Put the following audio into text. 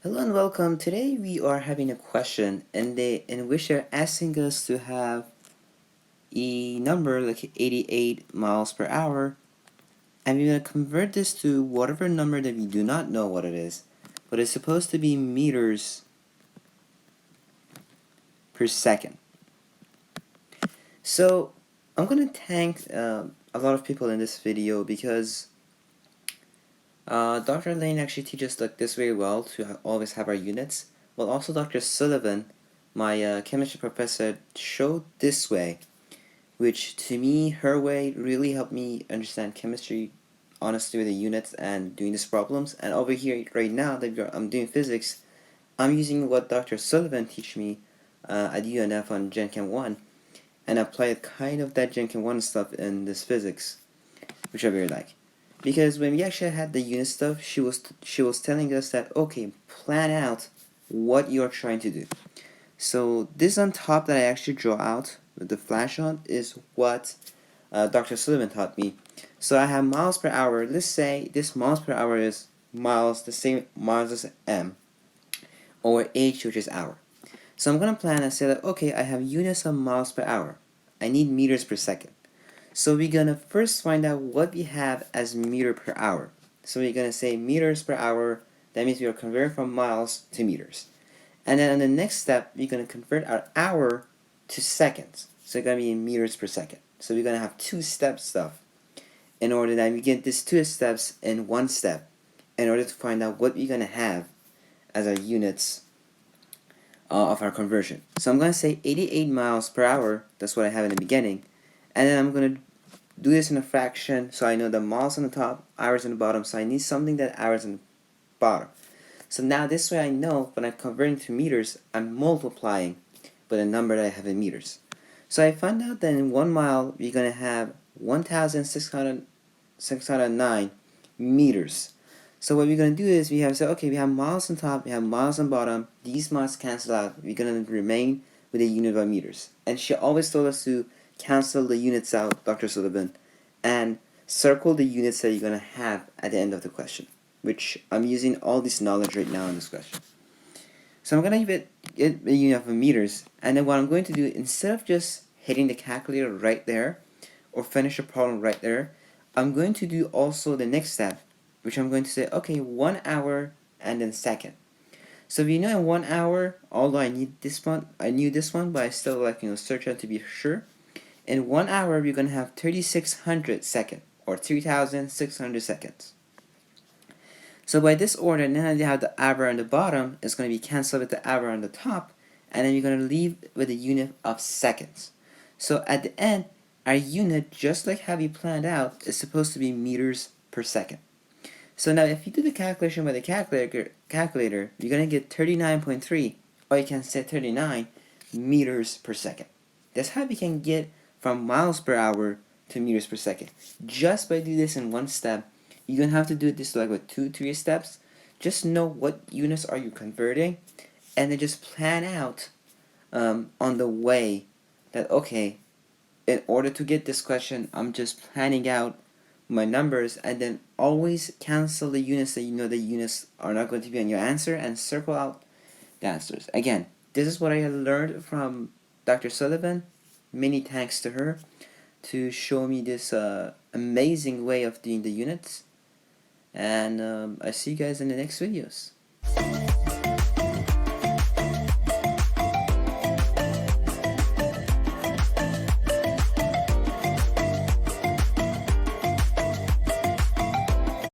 Hello and welcome. Today we are having a question in which they're asking us to have a number like 88 miles per hour, and we're going to convert this to whatever number that we do not know what it is, but it's supposed to be meters per second. So I'm going to thank a lot of people in this video because Dr. Lane actually teaches like this very well to always have our units, while also Dr. Sullivan, my chemistry professor, showed this way, which to me, her way really helped me understand chemistry honestly with the units and doing these problems. And over here right now that I'm doing physics, I'm using what Dr. Sullivan teach me at UNF on Gen Chem I, and applied kind of that Gen Chem I stuff in this physics, which I really like. Because when we actually had the unit stuff, she was telling us that, okay, plan out what you're trying to do. So this on top that I actually draw out with the flash on is what Dr. Sullivan taught me. So I have miles per hour. Let's say this miles per hour is miles, the same miles as m, or h, which is hour. So I'm gonna plan and say that, okay, I have units of miles per hour. I need meters per second. So we're gonna first find out what we have as meter per hour. So we're gonna say meters per hour. That means we are converting from miles to meters. And then on the next step, we're gonna convert our hour to seconds. So it's gonna be in meters per second. So we're gonna have two-step stuff in order that we get these two steps in one step in order to find out what we're gonna have as our units of our conversion. So I'm gonna say 88 miles per hour. That's what I have in the beginning. And then I'm gonna do this in a fraction, so I know the miles on the top, hours on the bottom, so I need something that hours on the bottom. So now this way I know when I'm converting to meters, I'm multiplying by the number that I have in meters. So I found out that in 1 mile, we're going to have 1,609 meters. So what we're going to do is we have to say, okay, we have miles on top, we have miles on bottom, these miles cancel out, we're going to remain with a unit of meters. And she always told us to cancel the units out, Dr. Sullivan, and circle the units that you're going to have at the end of the question, which I'm using all this knowledge right now in this question. So I'm going to get a unit of meters, and then what I'm going to do, instead of just hitting the calculator right there, or finish the problem right there, I'm going to do also the next step, which I'm going to say, okay, 1 hour and then second. So if you know in 1 hour, although I knew this one, but I still like search out to be sure. In 1 hour, we're going to have 3,600 seconds, or 3,600 seconds. So by this order, now you have the hour on the bottom, it's going to be cancelled with the hour on the top, and then you're going to leave with a unit of seconds. So at the end, our unit, just like how we planned out, is supposed to be meters per second. So now if you do the calculation by the calculator, you're going to get 39.3, or you can say 39 meters per second. That's how we can get from miles per hour to meters per second. Just by doing this in one step, you're going to have to do this like with 2-3 steps. Just know what units are you converting, and then just plan out on the way that, okay, in order to get this question, I'm just planning out my numbers, and then always cancel the units that you know the units are not going to be on your answer, and circle out the answers. Again, this is what I learned from Dr. Sullivan. Many thanks to her to show me this amazing way of doing the units. And I see you guys in the next videos.